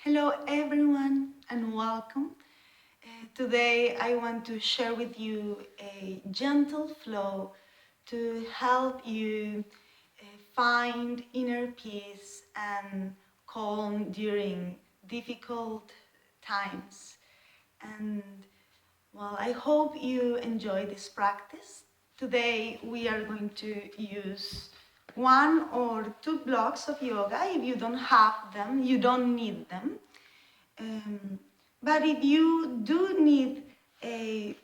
Hello everyone and welcome. Today I want to share with you a gentle flow to help you find inner peace and calm during difficult times. And I hope you enjoy this practice. Today we are going to use one or two blocks of yoga. If you don't have them, you don't need them. But if you do need a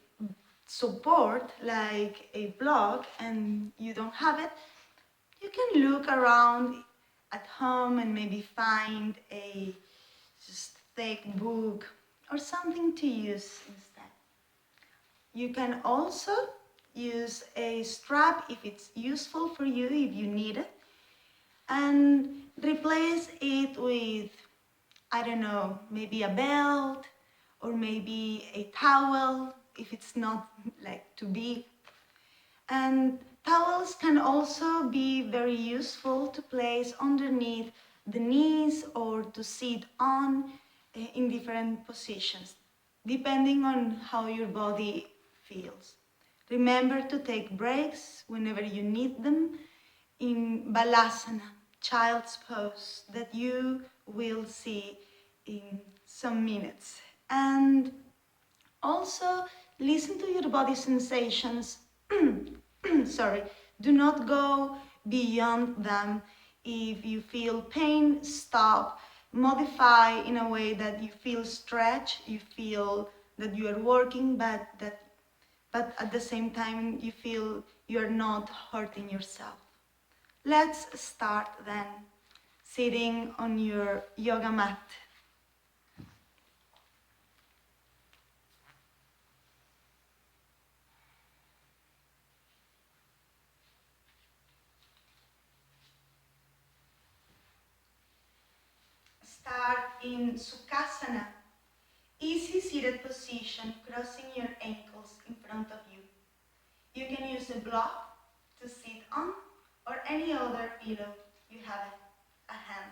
support like a blog and you don't have it, you can look around at home and maybe find a just thick book or something to use instead. You can also use a strap if it's useful for you, if you need it, and replace it with, I don't know, maybe a belt or maybe a towel if it's not like too big. And towels can also be very useful to place underneath the knees or to sit on in different positions, depending on how your body feels. Remember to take breaks whenever you need them in Balasana, child's pose, that you will see in some minutes. And also listen to your body sensations. Sorry, do not go beyond them. If you feel pain, stop. Modify in a way that you feel stretch, you feel that you are working, but at the same time you feel you are not hurting yourself. Let's start then, sitting on your yoga mat. Start in Sukhasana, easy seated position, crossing your ankles in front of you. You can use a block to sit on or any other pillow you have at hand.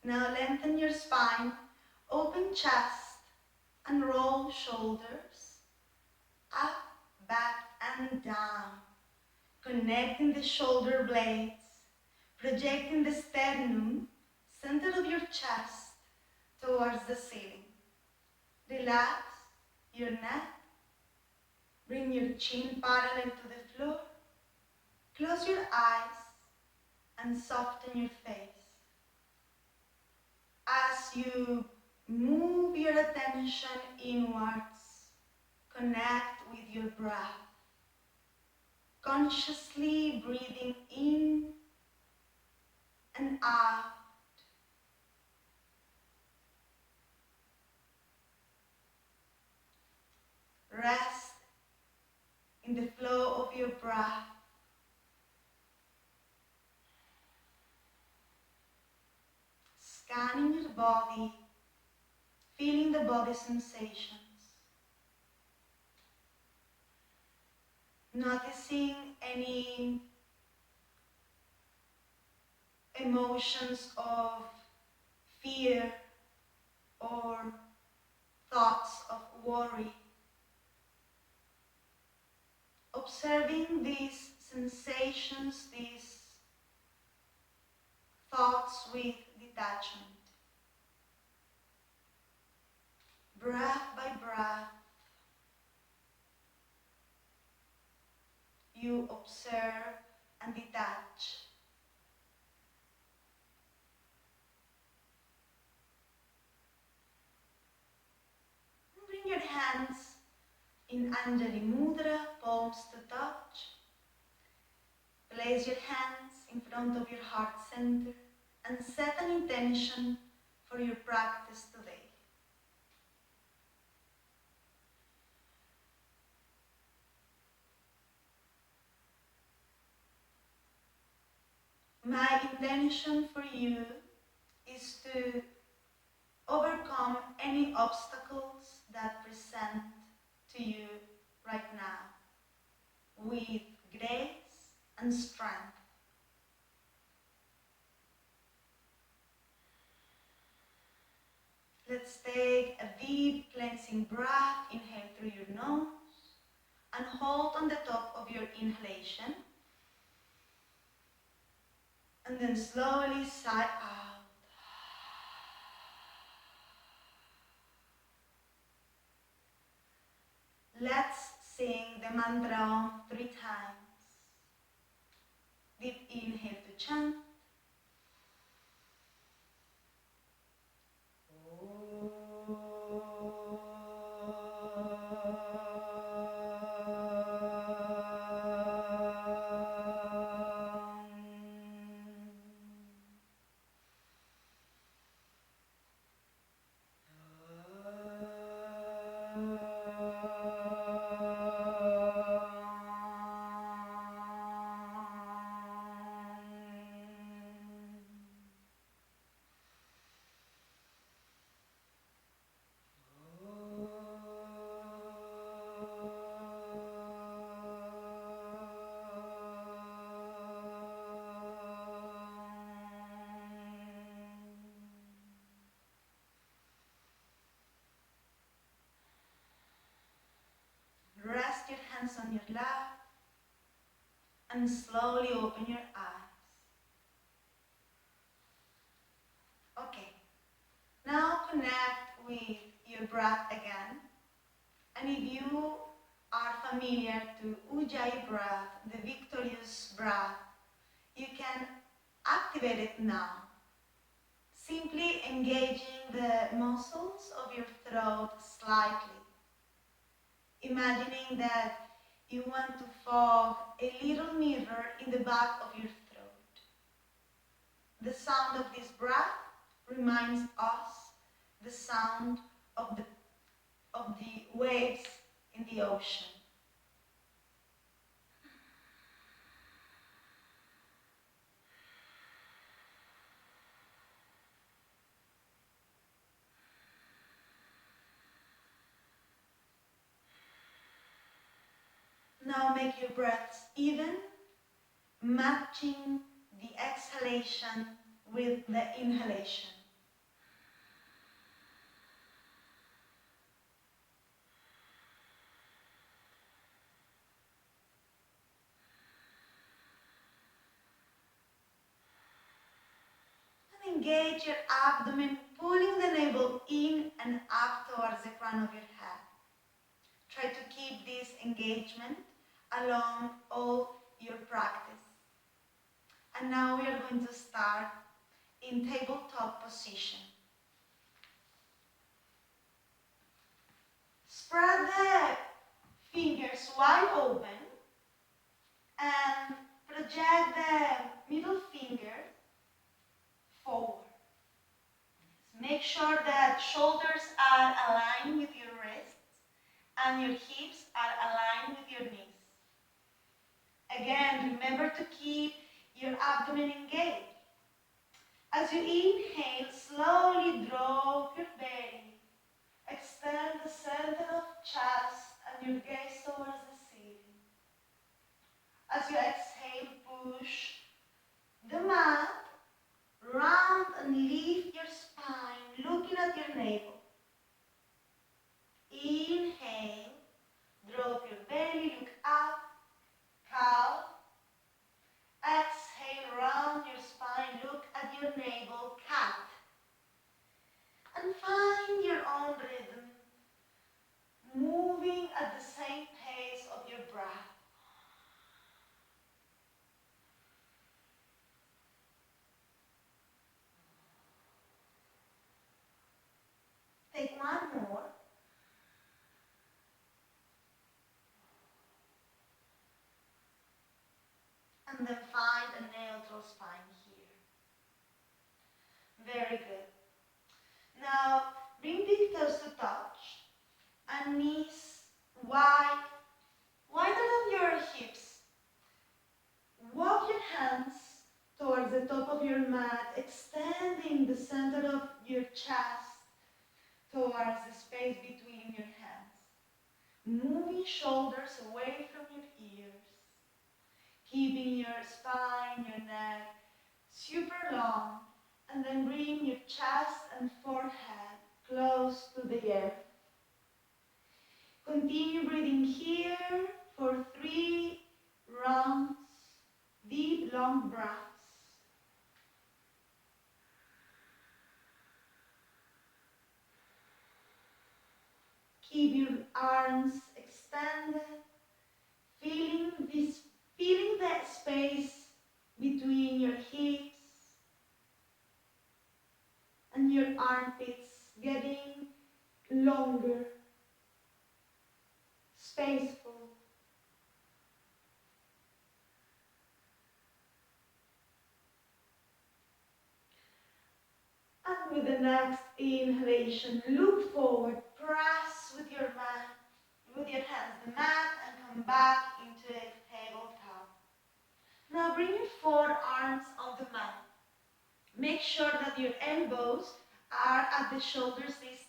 Now lengthen your spine, open chest and roll shoulders up, back and down. Connecting the shoulder blades, projecting the sternum, center of your chest towards the ceiling. Relax your neck, bring your chin parallel to the floor, close your eyes and soften your face. As you move your attention inwards, connect with your breath, consciously breathing in and out. Rest in the flow of your breath. Scanning your body, feeling the body sensations. Noticing any emotions of fear or thoughts of worry. Observing these sensations, these thoughts with detachment. Breath by breath, you observe and detach. Bring your hands in Anjali Mudra, palms to touch. Place your hands in front of your heart center and set an intention for your practice today. My intention for you is to overcome any obstacles that present to you right now with grace and strength. Let's take a deep cleansing breath. Inhale through your nose and hold on the top of your inhalation. And then slowly sigh out. Let's sing the mantra Om 3 times. Deep inhale to chant. Rest your hands on your lap and slowly open your eyes. Okay, now connect with your breath again. And if you are familiar to Ujjayi breath, the victorious breath, you can activate it now. Simply engaging the muscles of your throat slightly. Imagining that you want to fog a little mirror in the back of your throat. The sound of this breath reminds us the sound of the waves in the ocean. Now make your breaths even, matching the exhalation with the inhalation. And engage your abdomen, pulling the navel in and up towards the crown of your head. Try to keep this engagement along all your practice. And now we are going to start in tabletop position. Spread the fingers wide open and project the middle finger forward. Make sure that shoulders are aligned with your wrists and your hips are aligned with your knees. Again, remember to keep your abdomen engaged. As you inhale, slowly drop your belly. Extend the center of chest and your gaze towards the ceiling. As you exhale, push the mat round and lift your spine, looking at your navel. Inhale, drop your belly, look up, cow. Exhale, round your spine, look at your navel, cat. And find your own rhythm, moving at the same pace of your breath. Take one more. And then find a neutral spine here. Very good. Now, bring big toes to touch and knees wide, wider than your hips. Walk your hands towards the top of your mat, extending the center of your chest towards the space between your hands. Moving shoulders away from your ears. Keeping your spine, your neck super long. And then bring your chest and forehead close Continue breathing here for 3 rounds, deep, long breaths. Keep your arms extended, feeling the space between your hips and your armpits getting longer, spaceful. And with the next inhalation, look forward, press with your hands the mat, and come back into a tabletop. Now bring your forearms on the mat. Make sure that your elbows are at the shoulder distance.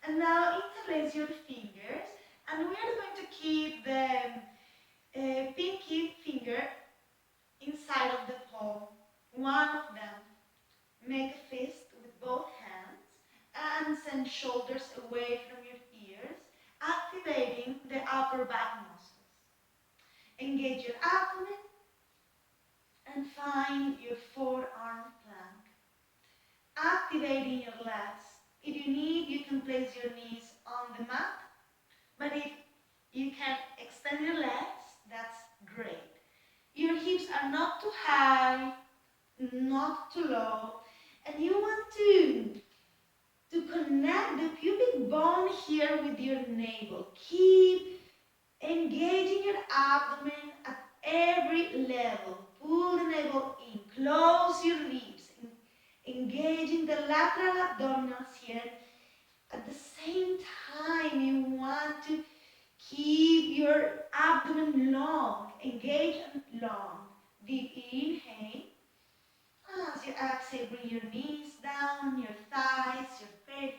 And now interlace your fingers, and we are going to keep the pinky finger inside of the palm, one of them. Make a fist with both hands and send shoulders away from your ears, activating the upper back muscles. Engage your abdomen and find your forearm plank. Activating your legs. If you need, you can place your knees on the mat, but if you can extend your legs, that's great. Your hips are not too high, not too low, and you want to connect the pubic bone here with your navel. Keep engaging your abdomen at every level. Pull the navel in, close your ribs, engaging the lateral abdominals here. At the same time, you want to keep your abdomen long, engage and long. Deep inhale. As you exhale, bring your knees down, your thighs, your pelvis.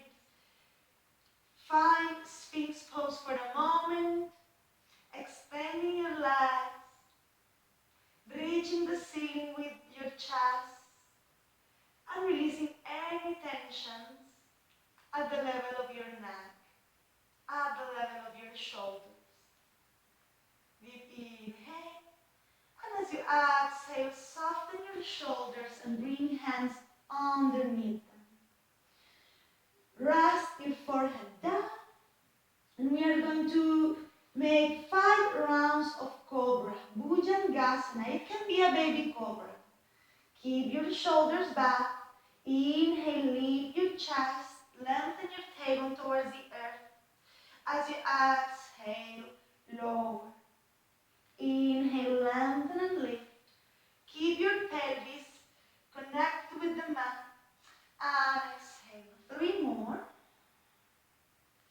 Find Sphinx pose for a moment, extending your legs, reaching the ceiling with your chest, and releasing any tensions at the level of your neck, at the level of your shoulders. Deep inhale, and as you exhale, soften your shoulders and bring hands underneath them. Rest your forehead down, and we are going to make 5 rounds of cobra, Bhujangasana. It can be a baby cobra. Keep your shoulders back. Inhale, lift your chest, lengthen your tailbone towards the earth. As you exhale, lower. Inhale, lengthen and lift. Keep your pelvis connected with the mat. And exhale. 3 more.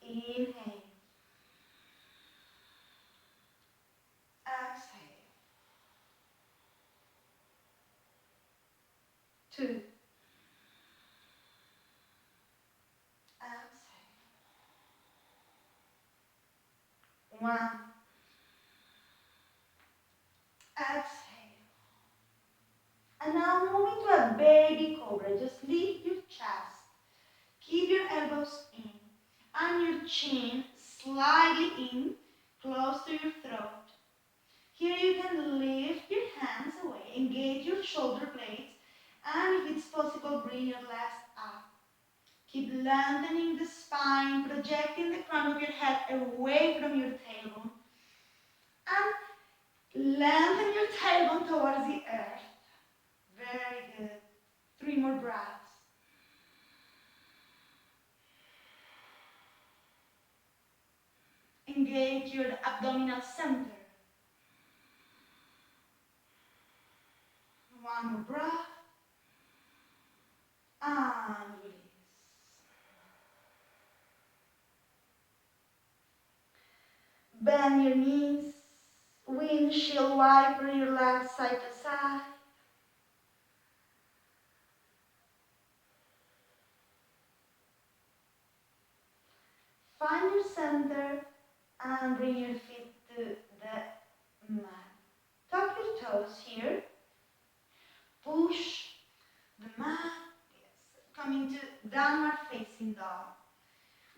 Inhale. Exhale. 2. Exhale. 1. Exhale. And now moving to a baby cobra. Just lift your chest. Keep your elbows in and your chin slightly in, close to your throat. Here you can lift your hands away, engage your shoulder blades, and if it's possible, bring your legs up. Keep lengthening the spine, projecting the crown of your head away from your tailbone. And lengthen your tailbone towards the earth. Very good. 3 more breaths. Engage your abdominal center. 1 more breath. And release. Bend your knees. Windshield wiper your legs side to side. Find your center and bring your feet to the mat. Tuck your toes here. Push the mat. Yes. Come into downward facing dog.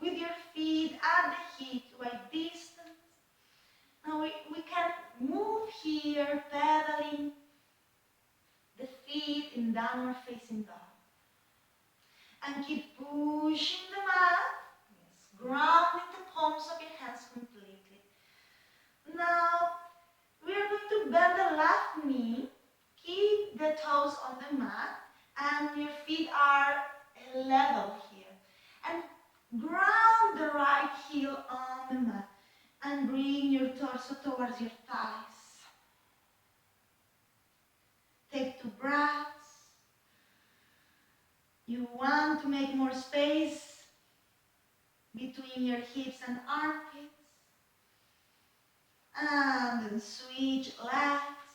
with your feet at the hip right distance. Now we can move here, pedaling the feet in downward facing dog. And keep pushing the mat. Yes, grounding the palms of your hands completely. Now we are going to bend the left knee. Keep the toes on the mat and your feet are level here. And ground the right heel on the mat and bring your torso towards your thighs. Take 2 breaths. You want to make more space between your hips and armpits. And then switch legs.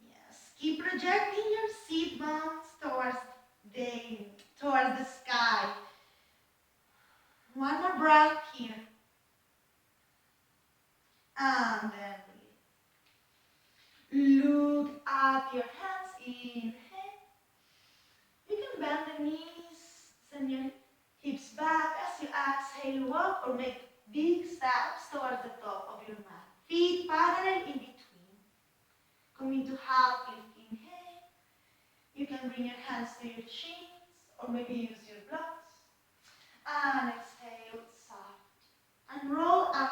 Yes, keep projecting your seat bones towards the sky. One more breath here. And then breathe. Look at your hands. Inhale. You can bend the knees, send your hips back as you exhale, walk or make big steps towards the top of your mat. Feet parallel in between. Coming to half lift, inhale. You can bring your hands to your shins or maybe use your blocks. And exhale, soft. And roll up.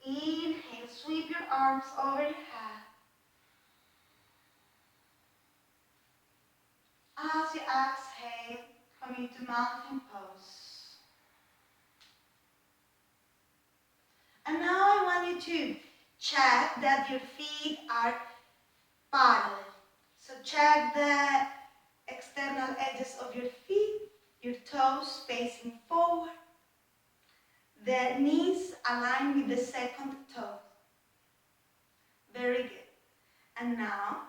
Inhale, sweep your arms over your head. As you exhale, coming to mountain pose. And now I want you to check that your feet are parallel. So check the external edges of your feet, your toes facing forward. The knees align with the second toe. Very good. And now,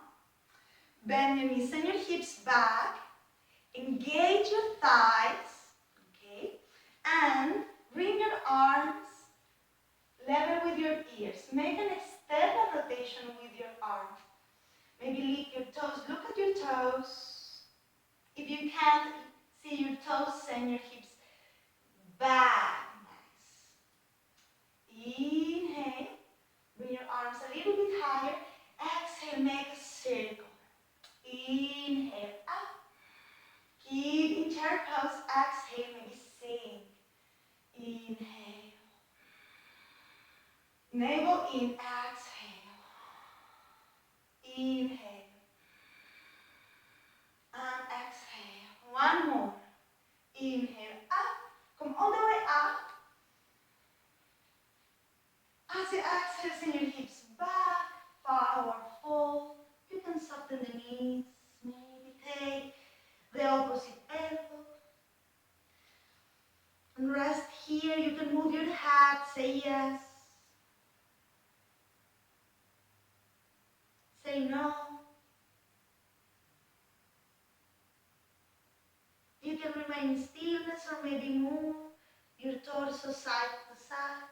bend your knees and your hips back. Engage your thighs, okay? And bring your arms level with your ears. Make an external rotation with your arms. Maybe lift your toes. Look at your toes. If you can't see your toes, send your hips back. Nice. Inhale. Bring your arms a little bit higher. Exhale, make a circle. Inhale, up. Keep in chair pose. Exhale, maybe sink. Inhale. Navel in, exhale. Inhale. And exhale. One more. Inhale, up. Come all the way up. As you exhale, send your hips back, forward fold. You can soften the knees. Maybe take the opposite elbow. And rest here. You can move your head. Say yes. Say no. You can remain in stillness or maybe move your torso side to side.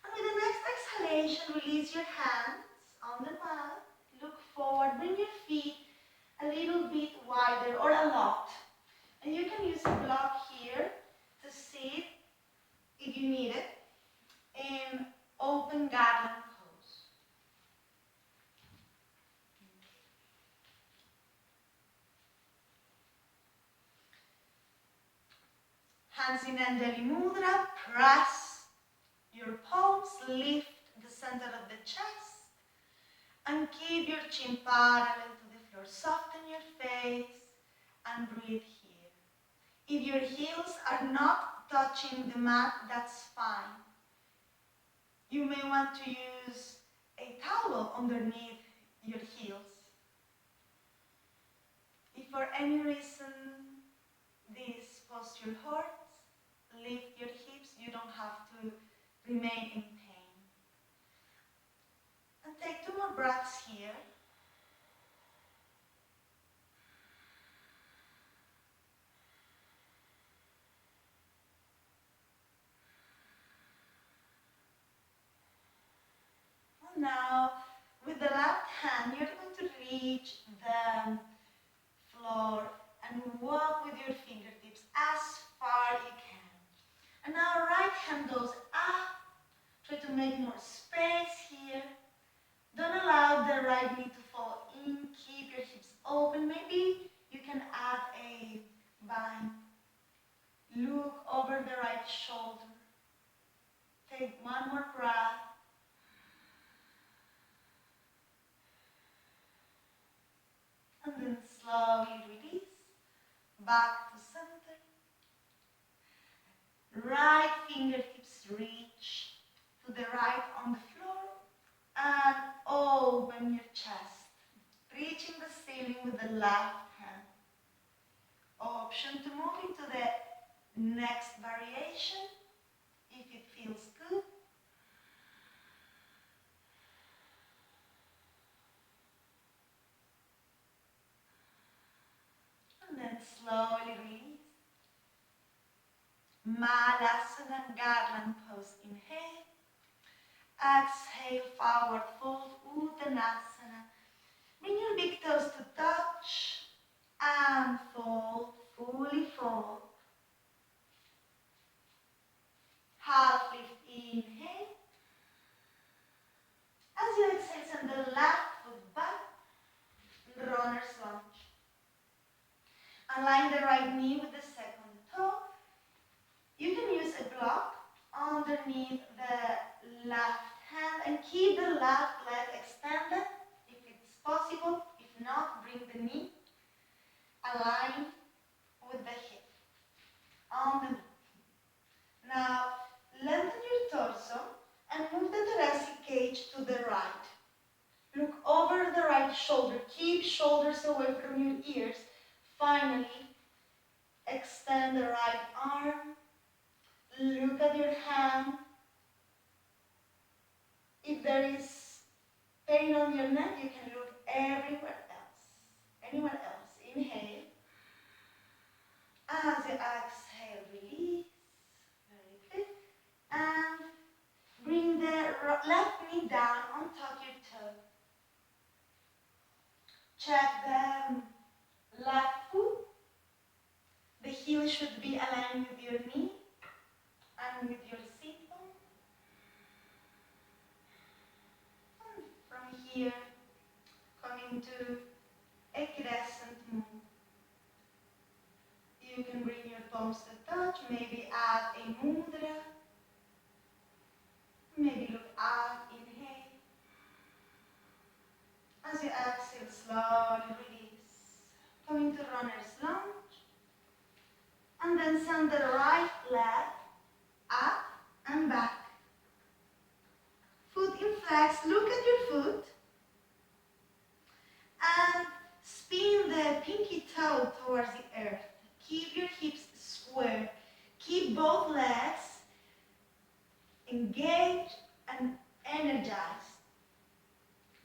And with the next exhalation, release your hands on the mat. Look forward. Bring your feet a little bit wider or a lot. And you can use a block here to sit, if you need it, in open garland pose. Hands in Anjali Mudra, press your palms, lift the center of the chest, and keep your chin parallel to the floor. Soften your face and breathe here. If your heels are not touching the mat, that's fine. You may want to use a towel underneath your heels. If for any reason this posture hurts, lift your hips. You don't have to remain in pain. And take 2 more breaths here. Now, with the left hand, you're going to reach the floor and walk with your fingertips as far you can. And now right hand goes up. Try to make more space here. Don't allow the right knee to fall in. Keep your hips open. Maybe you can add a bind. Look over the right shoulder. Take one more breath. And then slowly release. Back to center. Right fingertips reach to the right on the floor. And open your chest. Reaching the ceiling with the left hand. Option to move into the next variation if it feels good. And then slowly release. Malasana garland pose. Inhale. Exhale, forward fold, Uttanasana. Bring your big toes to touch and fold, fully fold. Half lift, inhale. As you exhale, send the left foot back, runner's lunge. Align the right knee with the second toe. You can use a block underneath the left hand and keep the left leg extended if it's possible. If not, bring the knee aligned with the hip on the knee. Now, lengthen your torso and move the thoracic cage to the right. Look over the right shoulder. Keep shoulders away from your ears. Finally, extend the right arm. Look at your hand. If there is pain on your neck, you can look everywhere else. Anywhere else. Inhale. As you exhale, release. Very good. And bring the left knee down on top of your toe. Check the left foot. The heel should be aligned with your knee and with your sit bone. And from here, coming to a crescent move. You can bring your palms to touch, maybe add a mudra. Maybe look up, inhale. As you exhale, slowly release. Coming to runner's lunge. And then send the right leg up and back. Foot in flex, look at your foot. And spin the pinky toe towards the earth. Keep your hips square. Keep both legs engaged and energized.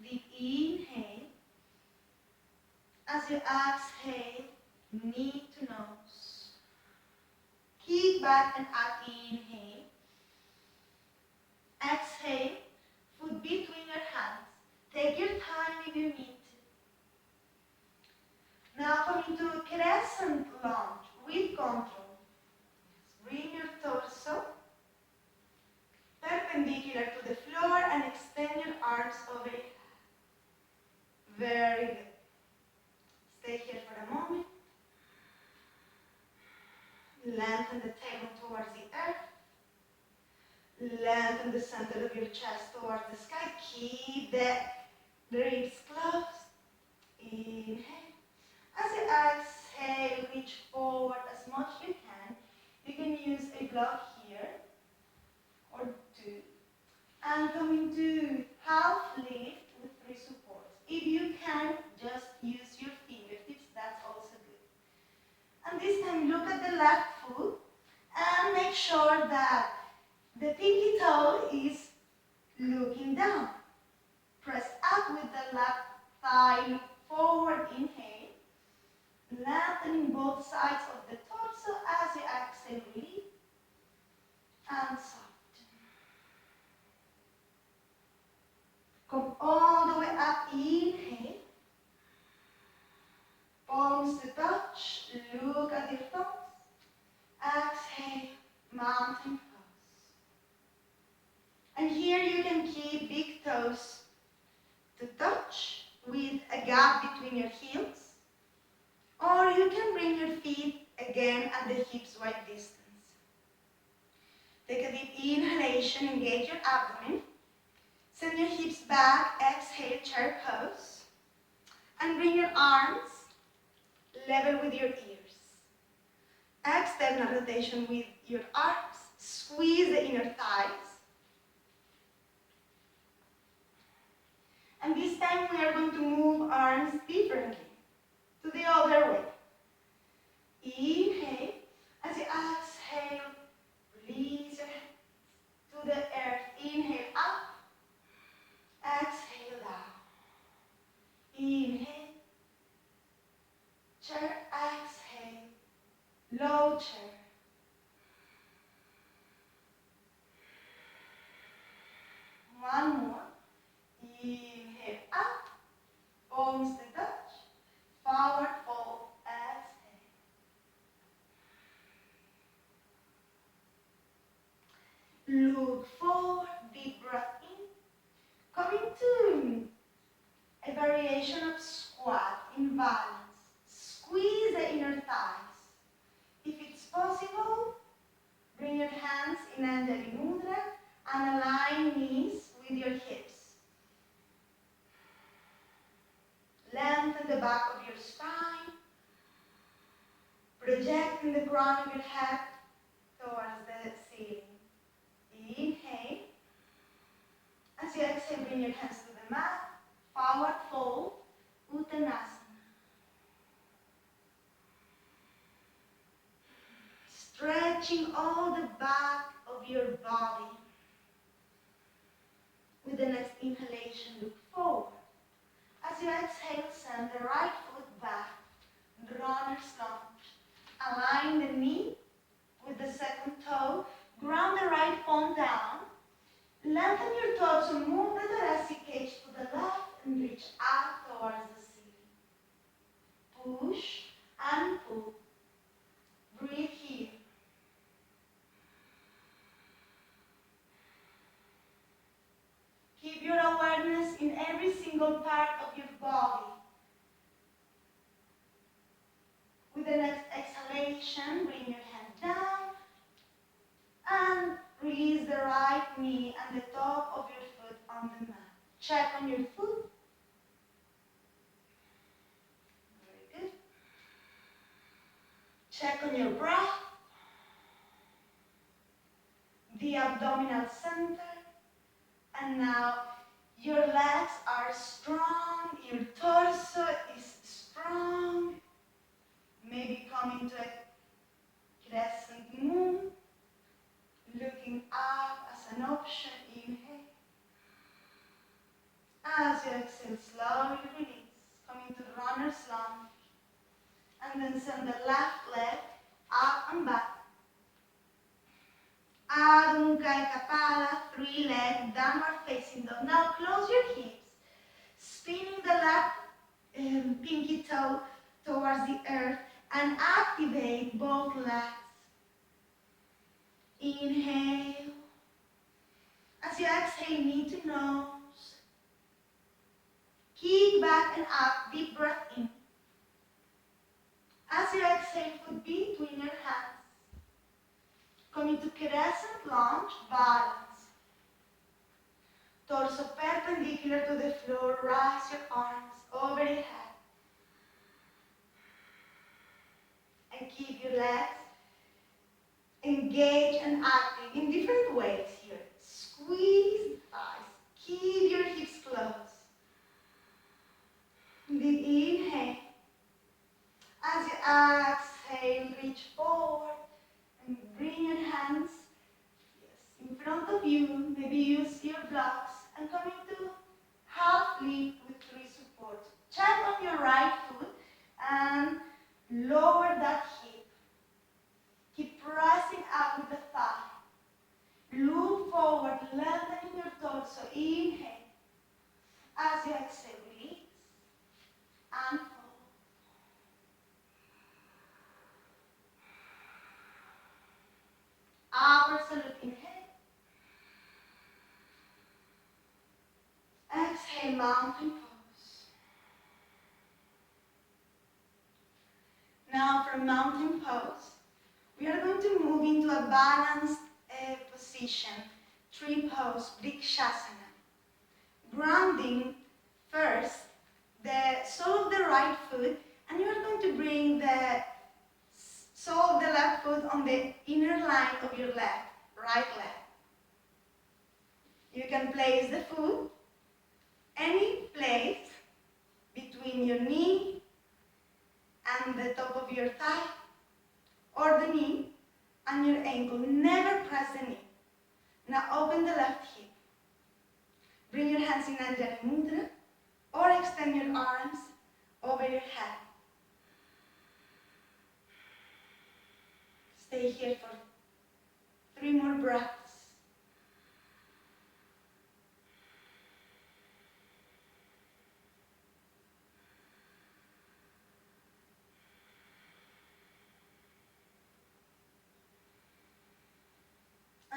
Deep inhale. As you exhale, knee to nose. Kick back and up, inhale. Exhale, foot between your hands. Take your time if you need to. Now coming to crescent lunge with control. Bring your torso perpendicular to the floor and extend your arms overhead. Very good. Stay here for a moment. Lengthen the tailbone towards the earth. Lengthen the center of your chest towards the sky. Keep the ribs closed. Inhale. As you exhale, reach forward as much as you can. You can use a block here or two. And coming to half lift with 3 supports. If you can, just use your fingertips. That's also good. And this time, look at the left foot and make sure that the pinky toe is looking down. Press up with the left thigh, look forward, inhale. Lengthening both sides of the torso as you exhale, release. And soften. toes to touch with a gap between your heels, or you can bring your feet again at the hips wide distance. Take a deep inhalation, engage your abdomen. Send your hips back, exhale, chair pose. And bring your arms level with your ears. External rotation with your arms. Squeeze the inner thighs. And this time we are going to move arms differently, to the other way. Inhale. As you exhale, release your hands to the earth. Inhale up. Exhale down. Inhale. Chair, exhale. Low chair. One more. Inhale up. Palms to touch. Forward fold. Exhale. Look forward. Deep breath in. Coming to a variation of squat in balance. Squeeze the inner thighs. If it's possible, bring your hands in Anjali Mudra and align knees with your hips. Lengthen the back of your spine. Projecting the crown of your head towards the ceiling. Inhale. As you exhale, bring your hands to the mat. Forward fold, Uttanasana. Stretching all the back of your body. With the next inhalation, look forward. As you exhale, send the right foot back, runner's lunge. Align the knee with the second toe. Ground the right palm down. Lengthen your torso, move the thoracic cage to the left and reach out towards the ceiling. Push and pull. Breathe here. Keep your awareness in every single part of your body. With the next exhalation, bring your hand down and release the right knee and the top of your foot on the mat. Check on your foot. Very good. Check on your breath. The abdominal center. And now your legs are strong, your torso is strong. Maybe come into a crescent moon, looking up as an option. Inhale. As you exhale, slowly release. Come into runner's lunge. And then send the left leg up and back. Adho Mukha Kapala, 3-leg downward facing dog. Now close your hips, spinning the left pinky toe towards the earth and activate both legs. Inhale. As you exhale, knee to nose. Kick back and up, deep breath in. As you exhale, foot between your hands. Coming to crescent lunge, balance. Torso perpendicular to the floor, rise your arms over your head. And keep your legs engaged and active in different ways here. Squeeze thighs, keep your hips closed. Deep inhale. As you exhale, reach forward. And bring your hands in front of you. Maybe use your blocks and come into half lift with 3 supports. Check on your right foot and lower that hip. Keep pressing up with the thigh. Look forward, lengthening your torso. Inhale. As you exhale, release and fold. Upper salute, inhale. mountain pose. Now from mountain pose, we are going to move into a balanced position, tree pose, Vrikshasana. Grounding first the sole of the right foot, and you are going to bring the sole of the left foot on the inner line of your leg, right leg. You can place the foot any place between your knee and the top of your thigh, or the knee and your ankle. Never press the knee. Now open the left hip. Bring your hands in Anjali Mudra, or extend your arms over your head. Stay here for 3 more breaths.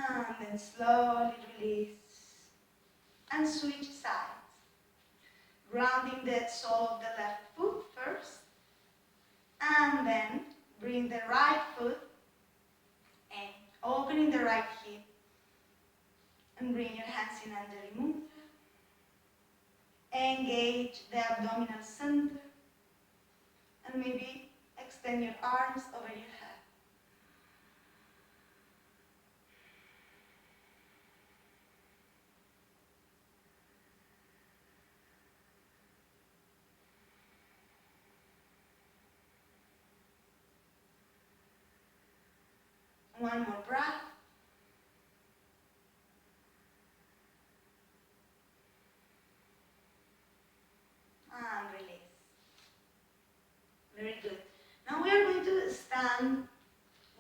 And then slowly release and switch sides. Grounding the sole of the left foot first, and then bring the right foot and opening the right hip, and bring your hands in Anjali Mudra. Engage the abdominal center, and maybe extend your arms over your head. One more breath. And release. Very good. Now we are going to stand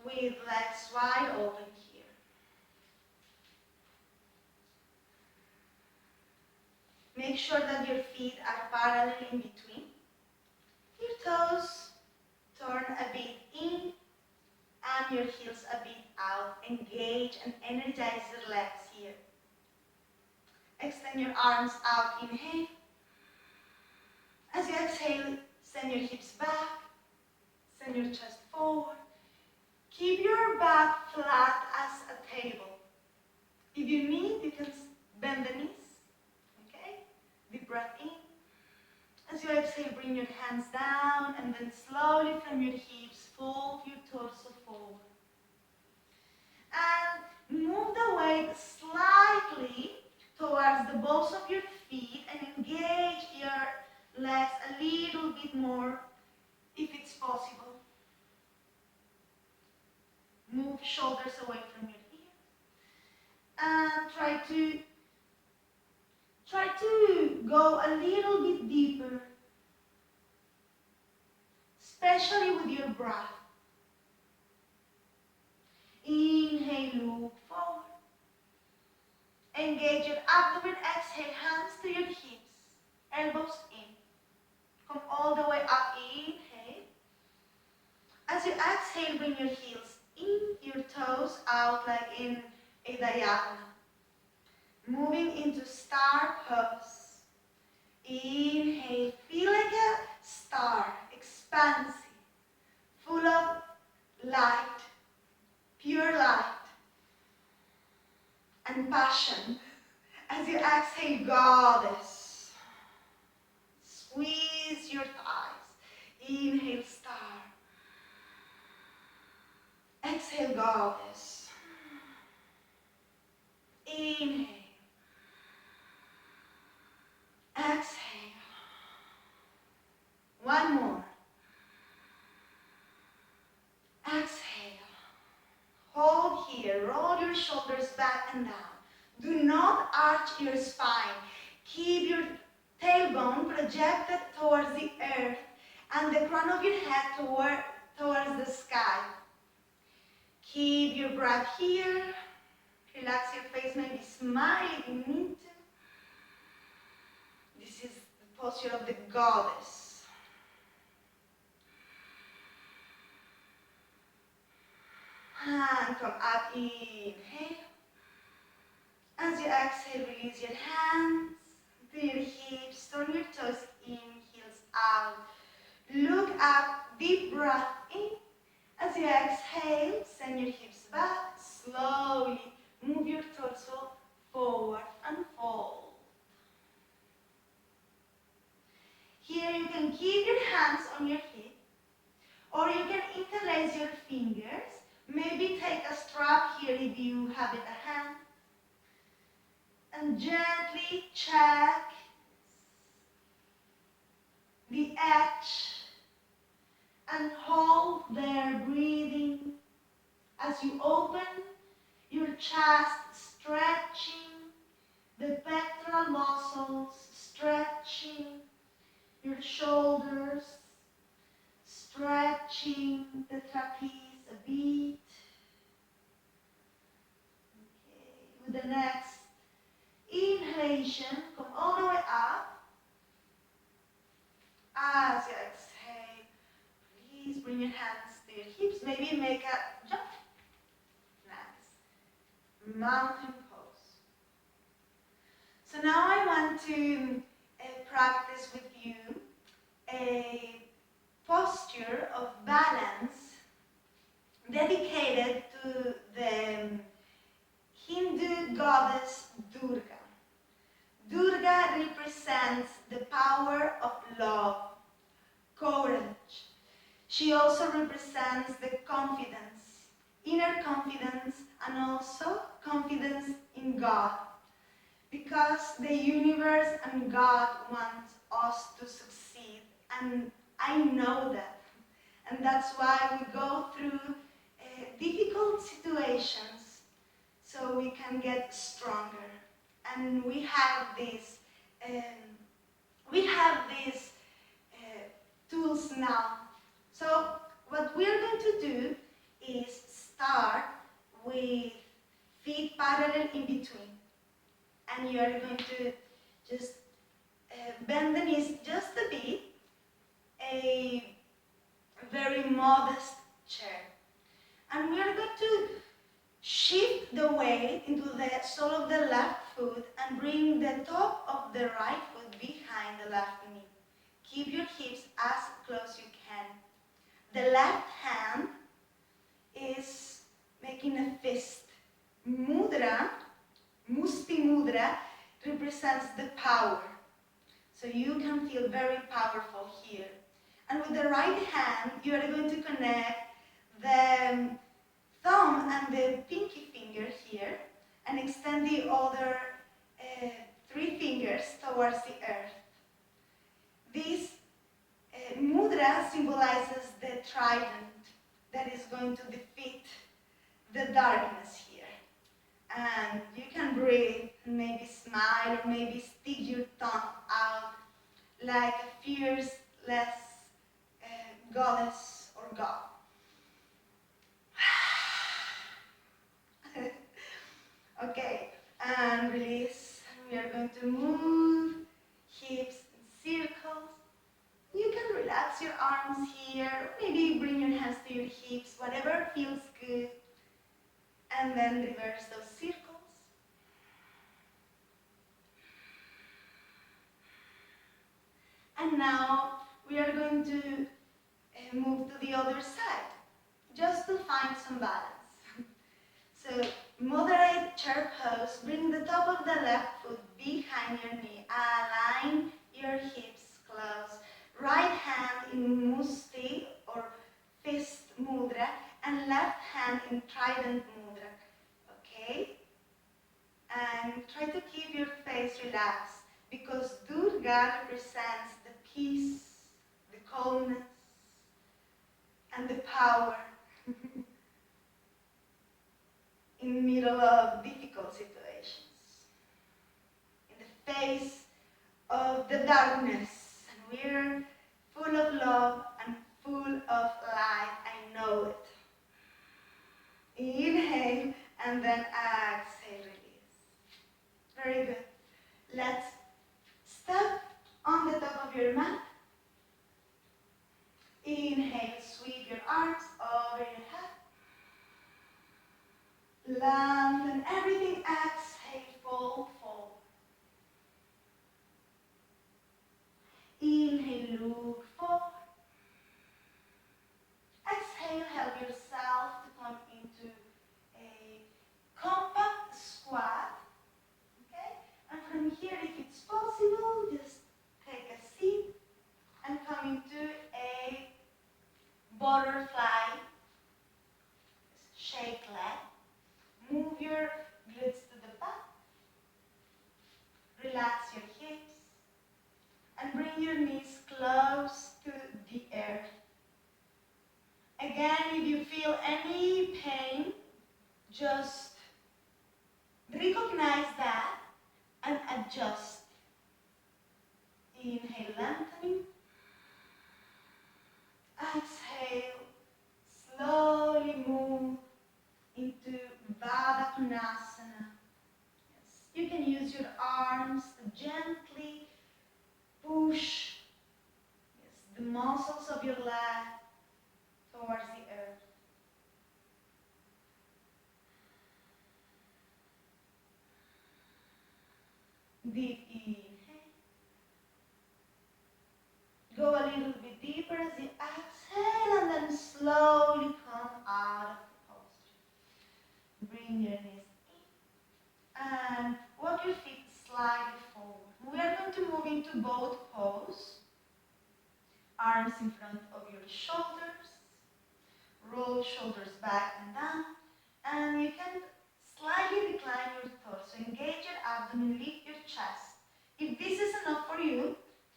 with legs wide open here. Make sure that your feet are parallel in between. Your toes turn a bit in and your heels a bit out. Engage and energize your legs here. Extend your arms out, inhale. As you exhale, send your hips back, send your chest forward. Keep your back flat as a table. If you need, you can bend the knees. Okay? Deep breath in. As you exhale, bring your hands down, and then slowly from your hips, fold your torso forward. And move the weight slightly towards the balls of your feet and engage your legs a little bit more if it's possible. Move shoulders away from your ears. And try to go a little bit deeper, especially with your breath. Inhale, look forward. Engage your abdomen, exhale, hands to your hips, elbows in. Come all the way up, inhale. As you exhale, bring your heels in, your toes out like in a diagonal. Moving into star pose. Inhale, feel like a star, expansive, full of light, pure light, and passion. As you exhale, goddess. Squeeze your thighs. Inhale, star. Exhale, goddess. Inhale. Exhale. One more. Exhale. Hold here. Roll your shoulders back and down. Do not arch your spine. Keep your tailbone projected towards the earth and the crown of your head towards the sky. Keep your breath here. Relax your face, maybe smile if you need to. This is the posture of the goddess. And come up, inhale. As you exhale, release your hands. to your hips, turn your toes in, heels out. Look up, deep breath in. As you exhale, send your hips back, slowly move your torso forward and fold. Here you can keep your hands on your hip, or you can interlace your fingers. Maybe take a strap here if you have it at hand. And gently check the edge and hold there, breathing as you open your chest, stretching the pectoral muscles, stretching your shoulders, stretching the trapeze a bit. Okay. With the next inhalation, come all the way up. As you exhale, please bring your hands to your hips. Maybe make a jump. Nice. Mountain pose. So now I want to practice with you a posture of balance dedicated to the Hindu goddess Durga. Durga represents the power of love, courage. She also represents the confidence, inner confidence, and also confidence in God. Because the universe and God want us to succeed, and I know that. And that's why we go through difficult situations so we can get stronger. And we have these tools now. So what we're going to do is start with feet parallel in between. And you are going to just bend the knees just a bit, a very modest chair. And we are going to shift the weight into the sole of the left foot and bring the top of the right foot behind the left knee. Keep your hips as close you can. The left hand is making a fist. Mudra, Musti Mudra, represents the power. So you can feel very powerful here. And with the right hand, you are going to connect the thumb and the pinky finger here and extend the other 3 fingers towards the earth. This mudra symbolizes the trident that is going to defeat the darkness here. And you can breathe and maybe smile or maybe stick your tongue out like a fearless goddess or god. Okay, and release. We are going to move hips in circles. You can relax your arms here, maybe bring your hands to your hips, whatever feels good. And then reverse those circles. And now we are going to move to the other side, just to find some balance. So, moderate chair pose, bring the top of the left foot behind your knee, align your hips close, right hand in Musti or fist mudra, and left hand in trident mudra, okay? And try to keep your face relaxed, because Durga represents the peace, the calmness, and the power in the middle of difficult situations, in the face of the darkness. And we're full of love and full of light. I know it. Inhale and then exhale, release. Very good. Let's step on the top of your mat. Inhale, sweep your arms over your head. Lengthen everything, exhale, fold, fold. Relax your hips and bring your knees close to the earth. Again, if you feel any pain, just recognize that and adjust. Inhale, lengthening. Exhale, slowly move into Baddha Konasana. Yes. You can use your arms to gently push the muscles of your leg towards the earth. Deep inhale. Go a little bit deeper as you exhale and then slowly come out of the posture. Bring your knees in and walk your feet slightly forward. We are going to move into both pose. Arms in front of your shoulders. Roll shoulders back and down. And you can slightly decline your torso. Engage your abdomen, lift your chest. If this is enough for you,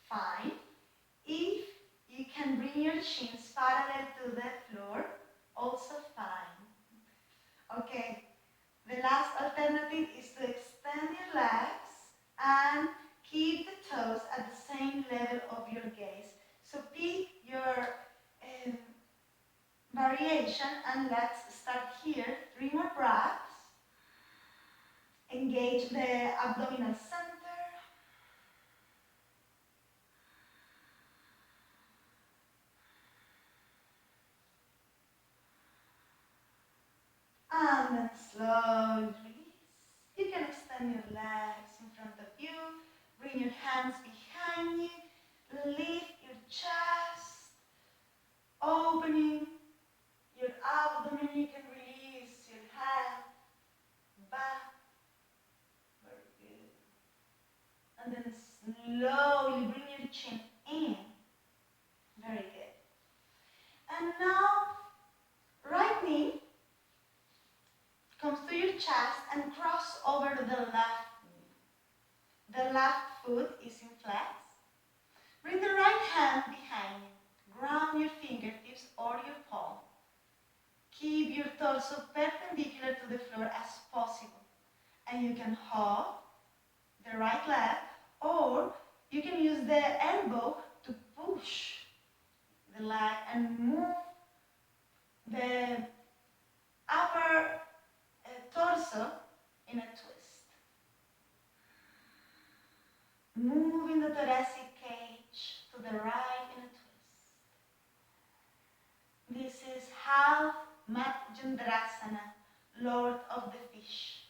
fine. If you can bring your shins parallel to the floor, also fine. Okay, the last alternative is to extend your legs and keep the toes at the same level of your gaze. So pick your variation and let's start here. 3 more breaths. Engage the abdominal center. And then slowly release. You can extend your legs in front of you. Bring your hands behind you. Lift your chest. Opening your abdomen. You can release your head back. Very good. And then slowly bring your chin in. Very good. And now, right knee comes to your chest and cross over to the left knee. The left foot is in flex. Bring the right hand behind you. Ground your fingertips or your palm. Keep your torso perpendicular to the floor as possible. And you can hug the right leg or you can use the elbow to push the leg and move the upper torso in a twist. Moving the thoracic cage to the right in a twist. This is half Matsyendrasana, Lord of the Fish.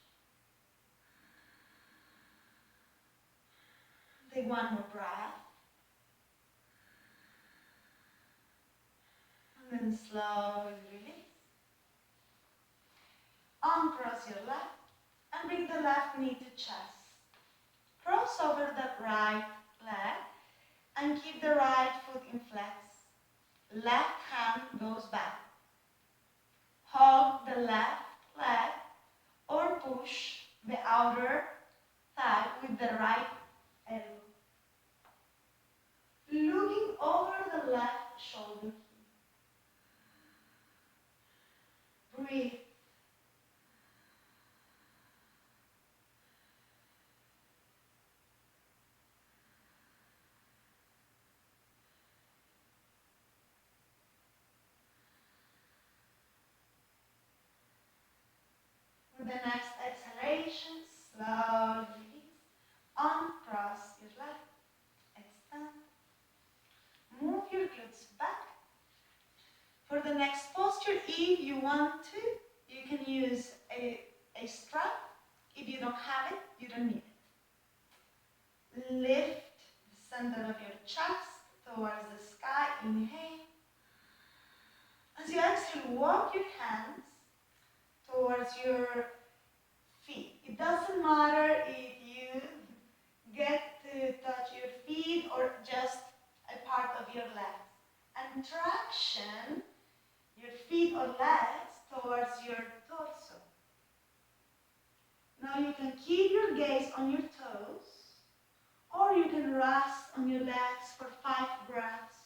Take one more breath. And then slowly release. Uncross your leg and bring the left knee to chest. Cross over the right leg and keep the right foot in flex. Left hand goes back. Hug the left leg or push the outer thigh with the right elbow. Looking over the left shoulder. Breathe. For the next exhalation, slowly release. Uncross your leg. Extend. Move your glutes back. For the next posture, if you want to, you can use a strap. If you don't have it, you don't need it. Lift the center of your chest towards the sky. Inhale. As you exhale, walk your hands towards your feet. It doesn't matter if you get to touch your feet or just a part of your legs. And traction your feet or legs towards your torso. Now you can keep your gaze on your toes can rest on your legs for 5 breaths.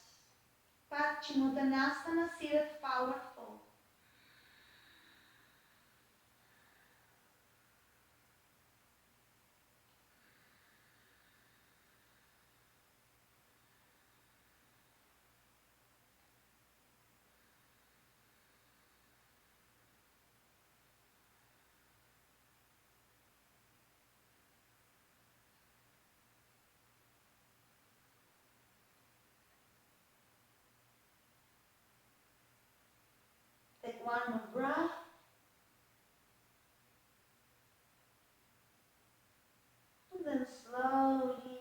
Paschimottanasana, seated forward fold. Take one more breath. And then slowly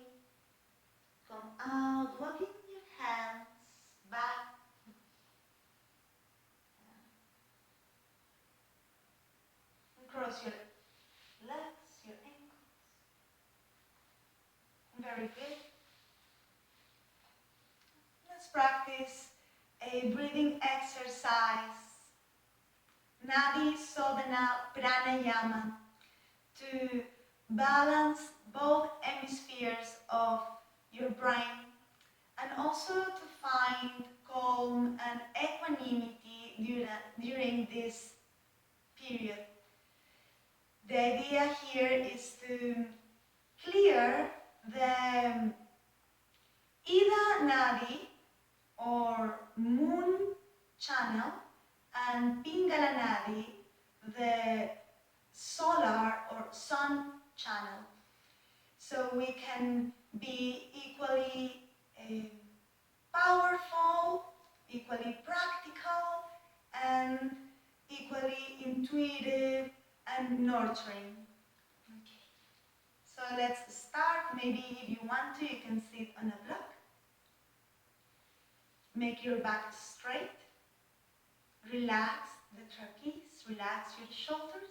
come out, walking your hands back. And cross your legs, your ankles. Very good. Let's practice a breathing exercise. Nadi Sodhana Pranayama, to balance both hemispheres of your brain and also to find calm and equanimity during this period. The idea here is to clear the Ida Nadi or moon channel and Pingala Nadi, the solar or sun channel. So we can be equally powerful, equally practical, and equally intuitive and nurturing. Okay. So let's start. Maybe if you want to, you can sit on a block. Make your back straight. Relax the trapeze, relax your shoulders.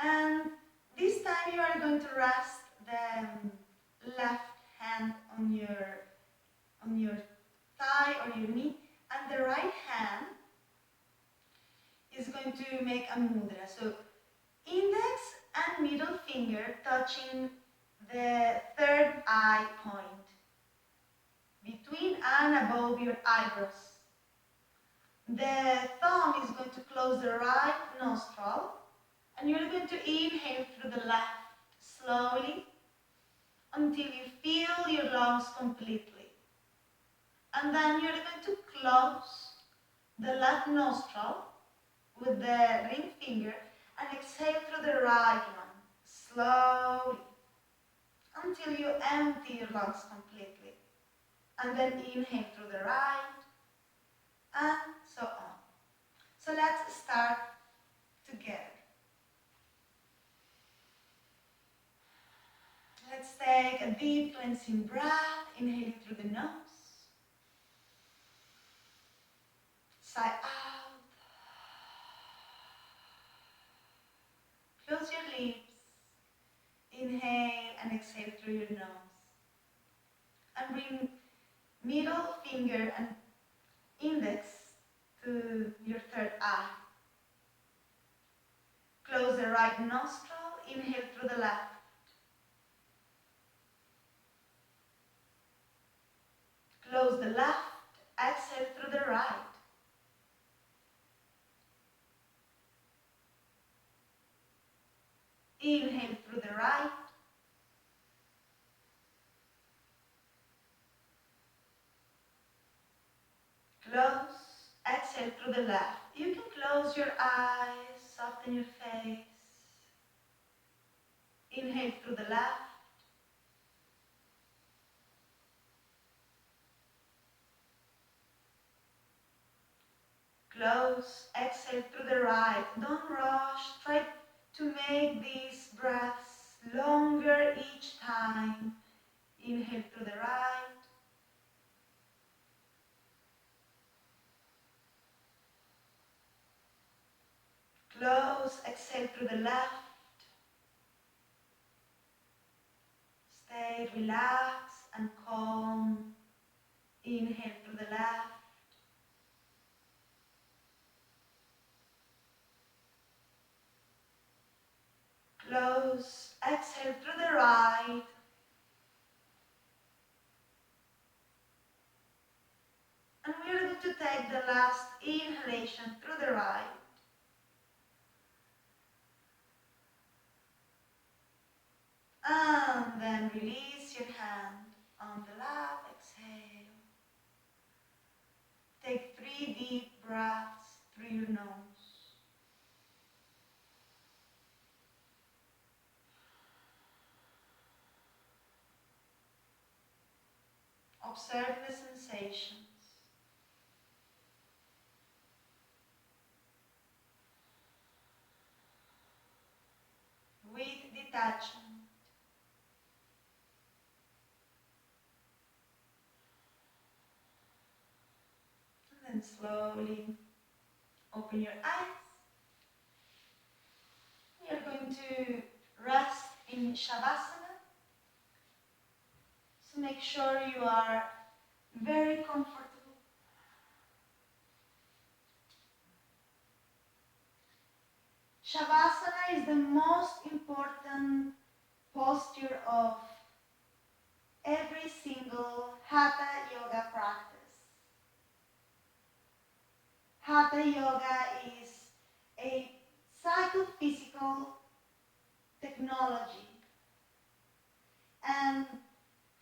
And this time you are going to rest the left hand on your thigh or your knee, and the right hand is going to make a mudra. So index and middle finger touching the third eye point, between and above your eyebrows. The thumb is going to close the right nostril, and you're going to inhale through the left slowly until you fill your lungs completely. And then you're going to close the left nostril with the ring finger and exhale through the right one slowly until you empty your lungs completely. And then inhale through the right and so on. So let's start together. Let's take a deep cleansing breath, inhaling through the nose. Sigh out. Close your lips. Inhale and exhale through your nose. And bring middle finger and index to your third eye. Close the right nostril. Inhale through the left. Close the left. Exhale through the right. Inhale through the right. Close. Exhale through the left. You can close your eyes, soften your face. Inhale through the left. Close. Exhale through the right. Don't rush. Try to make these breaths longer each time. Inhale through the right. Close. Exhale through the left. Stay relaxed and calm. Inhale through the left. Close. Exhale through the right. last inhalation through the right. And then release your hand on the left, exhale. Take 3 deep breaths through your nose. Observe the sensations. With detachment. And then slowly open your eyes. You're going to rest in Shavasana. So make sure you are very comfortable. Shavasana is the most important posture of every single Hatha Yoga practice. Hatha Yoga is a psychophysical technology, and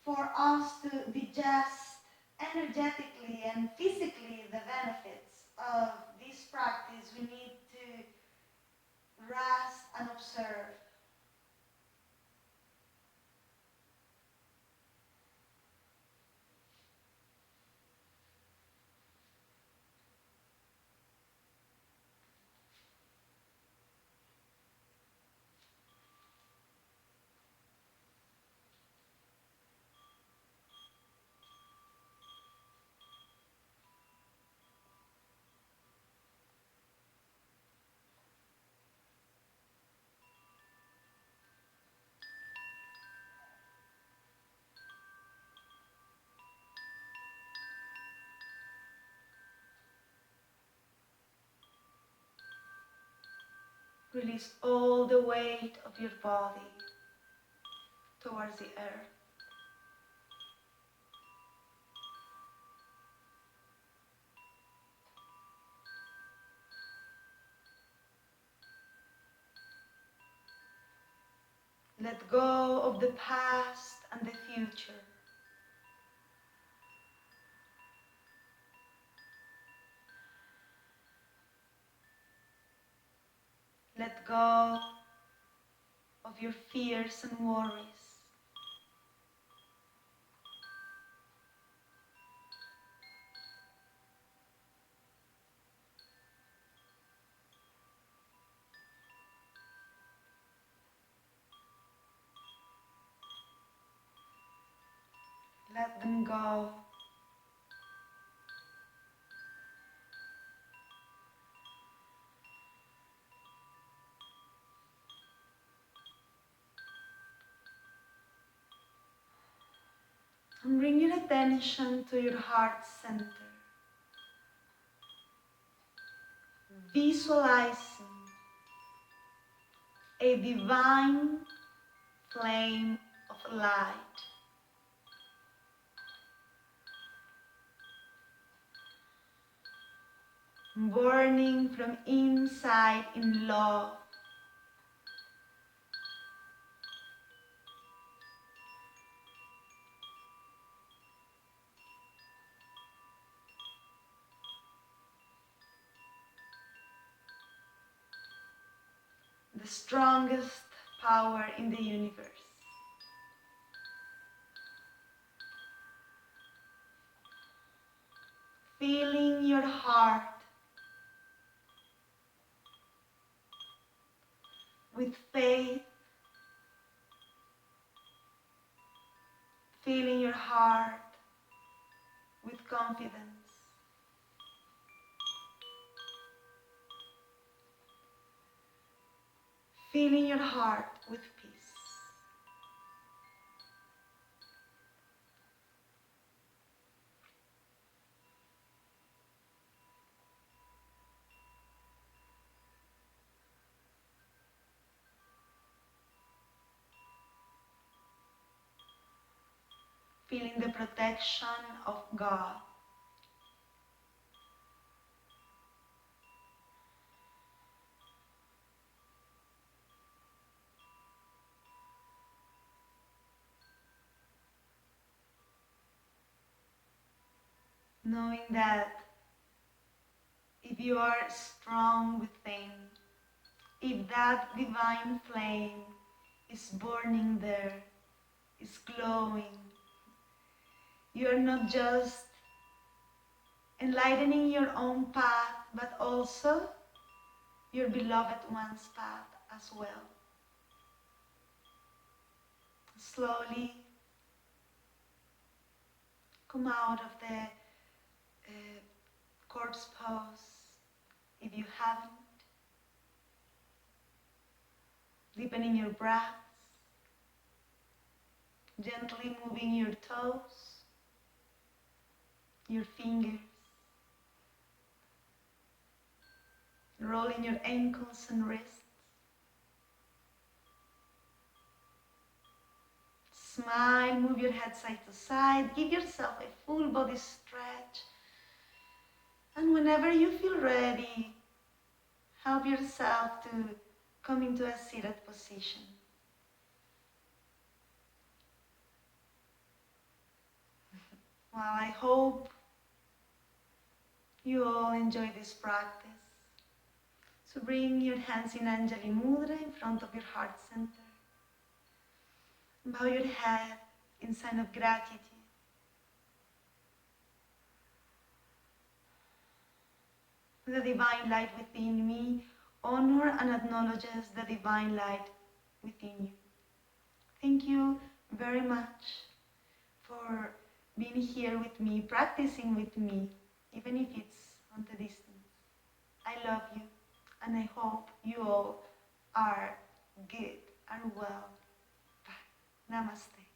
for us to digest energetically and physically the benefits of this practice, we need to rest and observe. Release all the weight of your body towards the earth. Let go of the past and the future. Let go of your fears and worries. Let them go. And bring your attention to your heart center. Visualizing a divine flame of light. Burning from inside in love. The strongest power in the universe. Filling your heart with faith, filling your heart with confidence, filling your heart with peace. Feeling the protection of God. knowing that if you are strong within, if that divine flame is burning there, is glowing, you are not just enlightening your own path, but also your beloved one's path as well. Slowly come out of the corpse pose if you haven't. Deepening your breaths, gently moving your toes, your fingers, rolling your ankles and wrists. Smile, move your head side to side, give yourself a full body stretch. And whenever you feel ready, help yourself to come into a seated position. Well, I hope you all enjoy this practice. So bring your hands in Anjali Mudra in front of your heart center. Bow your head in sign of gratitude. The divine light within me honor and acknowledges the divine light within you. Thank you very much for being here with me, practicing with me, even if it's on the distance. I love you, and I hope you all are good and well. Bye. Namaste.